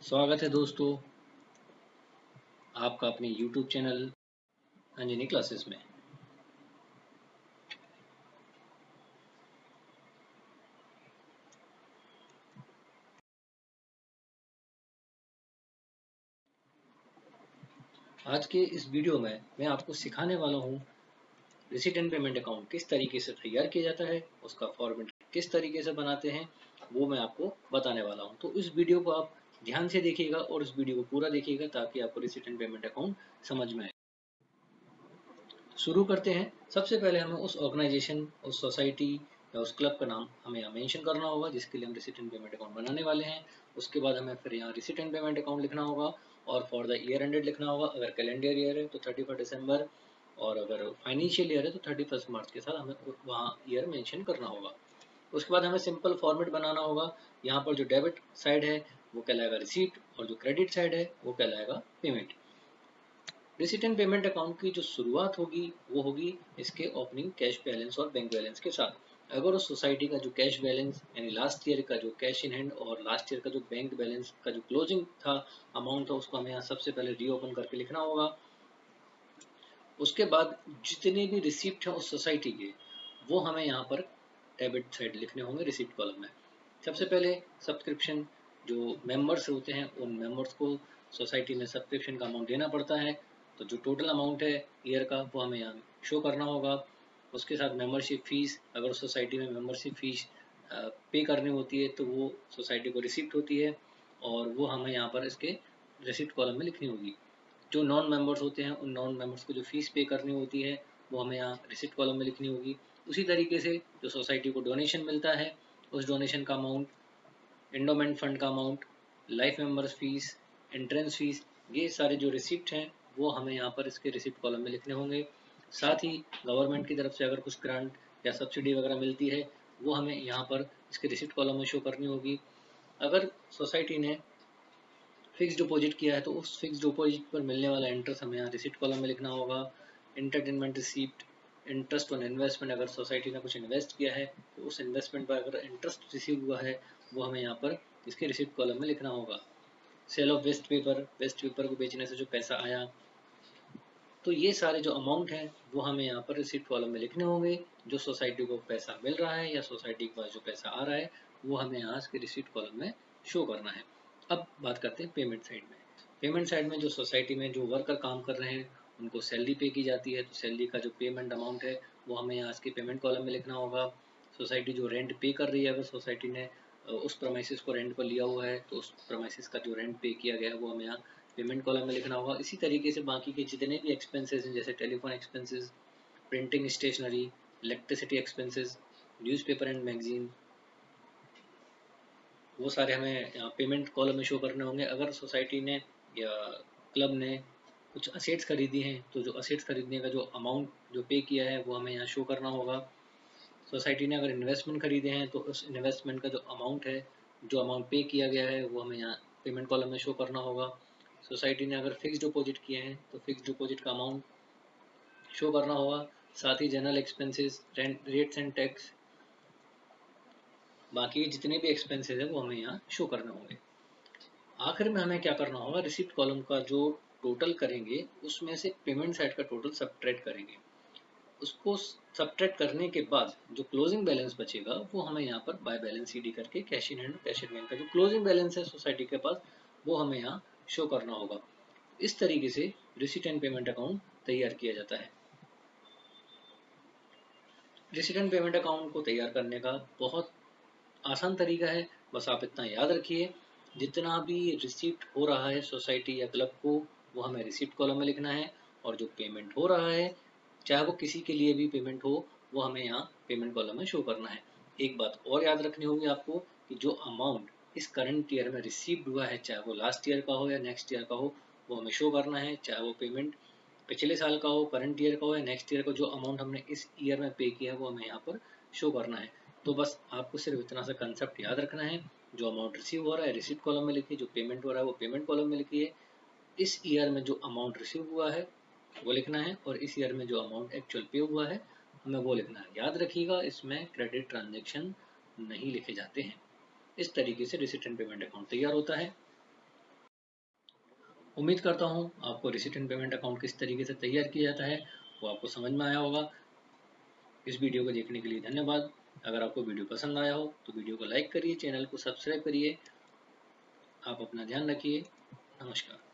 स्वागत है दोस्तों आपका अपने YouTube चैनल अंजनी क्लासेस में। आज के इस वीडियो में मैं आपको सिखाने वाला हूँ रिसीट एंड पेमेंट अकाउंट किस तरीके से तैयार किया जाता है, उसका फॉर्मेट किस तरीके से बनाते हैं वो मैं आपको बताने वाला हूँ। तो इस वीडियो को आप ध्यान से देखिएगा और इस वीडियो को पूरा देखिएगा ताकि आपको रिसीट एंड पेमेंट अकाउंट समझ में आए। शुरू करते हैं। सबसे पहले हमें उस ऑर्गेनाइजेशन, उस सोसाइटी या उस क्लब का नाम हमें यहाँ मेंशन करना होगा जिसके लिए हम रिसीट एंड पेमेंट अकाउंट बनाने वाले हैं। उसके बाद हमें फिर यहाँ रिसीट एंड पेमेंट अकाउंट लिखना होगा और फॉर द ईयर एंडेड लिखना होगा। अगर कैलेंडर ईयर है तो 31 दिसंबर और अगर फाइनेंशियल ईयर है तो 31 मार्च के साथ हमें वहाँ ईयर मेंशन करना होगा। उसके बाद हमें सिंपल फॉर्मेट बनाना होगा। यहाँ पर जो डेबिट साइड है वो कहलाएगा रिसीट और जो क्रेडिट साइड है वो कहलाएगा payment. Receipt and payment account की जो शुरुआत होगी वो होगी इसके ओपनिंग कैश बैलेंस और बैंक बैलेंस के साथ। अगर उस सोसाइटी का जो कैश बैलेंस यानी लास्ट ईयर का जो कैश इन हैंड और लास्ट ईयर का जो बैंक बैलेंस का जो क्लोजिंग था अमाउंट था उसको हमें यहाँ सबसे पहले रीओपन करके लिखना होगा। उसके बाद जितने भी रिसिप्ट हैं उस सोसाइटी के वो हमें यहाँ पर डेबिट साइड लिखने होंगे रिसिप्ट कॉलम में। सबसे पहले सब्सक्रिप्शन जो मेंबर्स होते हैं उन मेंबर्स को सोसाइटी में सब्सक्रिप्शन का अमाउंट देना पड़ता है, तो जो टोटल अमाउंट है ईयर का वो हमें यहाँ शो करना होगा। उसके साथ मेंबरशिप फीस, अगर सोसाइटी में मेंबरशिप फीस पे करनी होती है तो वो सोसाइटी को रिसिप्ट होती है और वो हमें यहाँ पर इसके रिसिप्ट कॉलम में लिखनी होगी। जो नॉन मेंबर्स होते हैं उन नॉन मेंबर्स को जो फीस पे करनी होती है वो हमें यहाँ रिसिप्ट कॉलम में लिखनी होगी। उसी तरीके से जो सोसाइटी को डोनेशन मिलता है उस डोनेशन का अमाउंट, एंडोमेंट फंड का amount, life members fees, entrance fees, ये सारे जो रिसिप्ट हैं वो हमें यहाँ पर इसके रिसिप्ट कॉलम में लिखने होंगे। साथ ही गवर्नमेंट की तरफ से अगर कुछ ग्रांट या सब्सिडी वगैरह मिलती है वो हमें यहाँ पर इसके रिसिप्ट कॉलम में शो करनी होगी। अगर सोसाइटी ने फिक्स डिपॉजिट किया है तो उस फिक्स डिपॉजिट पर मिलने वाला इंटरेस्ट हमें यहाँ रिसिप्ट कॉलम में लिखना होगा। Entertainment receipt, interest on investment, अगर सोसाइटी ने कुछ इन्वेस्ट किया है तो उस इन्वेस्टमेंट पर अगर इंटरेस्ट रिसीव हुआ है वो हमें यहाँ पर इसके रिसिप्ट कॉलम में लिखना होगा। सेल ऑफ वेस्ट पेपर को बेचने से जो पैसा आया, तो ये सारे जो अमाउंट हैं वो हमें यहाँ पर रिसिप्ट कॉलम में लिखने होंगे। जो सोसाइटी को पैसा मिल रहा है या सोसाइटी के पास जो पैसा आ रहा है वो हमें यहाँ इसके रिसिप्ट कॉलम में शो करना है। अब बात करते हैं पेमेंट साइड में। पेमेंट साइड में जो सोसाइटी में जो वर्कर काम कर रहे हैं उनको सैलरी पे की जाती है, तो सैलरी का जो पेमेंट अमाउंट है वो हमें यहाँ इसके पेमेंट कॉलम में लिखना होगा। सोसाइटी जो रेंट पे कर रही है, अगर सोसाइटी ने उस प्रमाइसिस को रेंट पर लिया हुआ है तो उस प्रमाइसिस का जो रेंट पे किया गया है वो हमें यहाँ पेमेंट कॉलम में लिखना होगा। इसी तरीके से बाकी के जितने भी एक्सपेंसेस हैं जैसे telephone expenses, printing stationery, electricity expenses, newspaper and magazine, वो सारे हमें यहाँ पेमेंट कॉलम में शो करने होंगे। अगर सोसाइटी ने या क्लब ने कुछ असेट्स खरीदी हैं तो जो असेट्स खरीदने का जो अमाउंट जो पे किया है वो हमें यहाँ शो करना होगा। सोसाइटी ने अगर इन्वेस्टमेंट खरीदे हैं तो उस इन्वेस्टमेंट का जो अमाउंट है, जो अमाउंट पे किया गया है वो हमें यहाँ पेमेंट कॉलम में शो करना होगा। सोसाइटी ने अगर फिक्स डिपॉजिट किए हैं तो फिक्स डिपॉजिट का अमाउंट शो करना होगा। साथ ही general expenses, rent, rates and tax, बाकी जितने भी एक्सपेंसेस है वो हमें यहाँ शो करने होंगे। आखिर में हमें क्या करना होगा, रिसिप्ट कॉलम का जो टोटल करेंगे उसमें से पेमेंट साइड का टोटल सब्ट्रैक्ट करेंगे। उसको सब्ट्रैक्ट करने के बाद जो क्लोजिंग बैलेंस बचेगा वो हमें यहाँ पर बाय बैलेंस सीडी करके cash in hand, cash in bank का जो क्लोजिंग बैलेंस है सोसाइटी के पास वो हमें यहाँ शो करना होगा। इस तरीके से रिसिट एंड पेमेंट अकाउंट तैयार किया जाता है। रिसिट एंड पेमेंट अकाउंट को तैयार करने का बहुत आसान तरीका है। बस आप इतना याद रखिए, जितना भी रिसिप्ट हो रहा है सोसाइटी या क्लब को वो हमें रिसिप्ट कॉलम में लिखना है और जो पेमेंट हो रहा है चाहे वो किसी के लिए भी पेमेंट हो वो हमें यहाँ पेमेंट कॉलम में शो करना है। एक बात और याद रखनी होगी आपको कि जो अमाउंट इस करंट ईयर में रिसीव्ड हुआ है चाहे वो लास्ट ईयर का हो या नेक्स्ट ईयर का हो वो हमें शो करना है। चाहे वो पेमेंट पिछले साल का हो, करंट ईयर का हो या नेक्स्ट ईयर का, जो अमाउंट हमने इस ईयर में पे किया है वो हमें यहाँ पर शो करना है। तो बस आपको सिर्फ इतना सा कंसेप्ट याद रखना है, जो अमाउंट रिसीव हो रहा है रिसीप्ट कॉलम में लिखिए, जो पेमेंट हो रहा है वो पेमेंट कॉलम में लिखिए। इस ईयर में जो अमाउंट रिसीव हुआ है वो लिखना है और इस ईयर में जो अमाउंट एक्चुअल पे हुआ है हमें वो लिखना है। याद रखिएगा इसमें क्रेडिट ट्रांजेक्शन नहीं लिखे जाते हैं। इस तरीके से रिसिट एंड पेमेंट अकाउंट तैयार होता है। उम्मीद करता हूँ आपको रेसिडेंट पेमेंट अकाउंट किस तरीके से तैयार किया जाता है वो आपको समझ में आया होगा। इस वीडियो को देखने के लिए धन्यवाद। अगर आपको वीडियो पसंद आया हो तो वीडियो को लाइक करिए, चैनल को सब्सक्राइब करिए। आप अपना ध्यान रखिए। नमस्कार।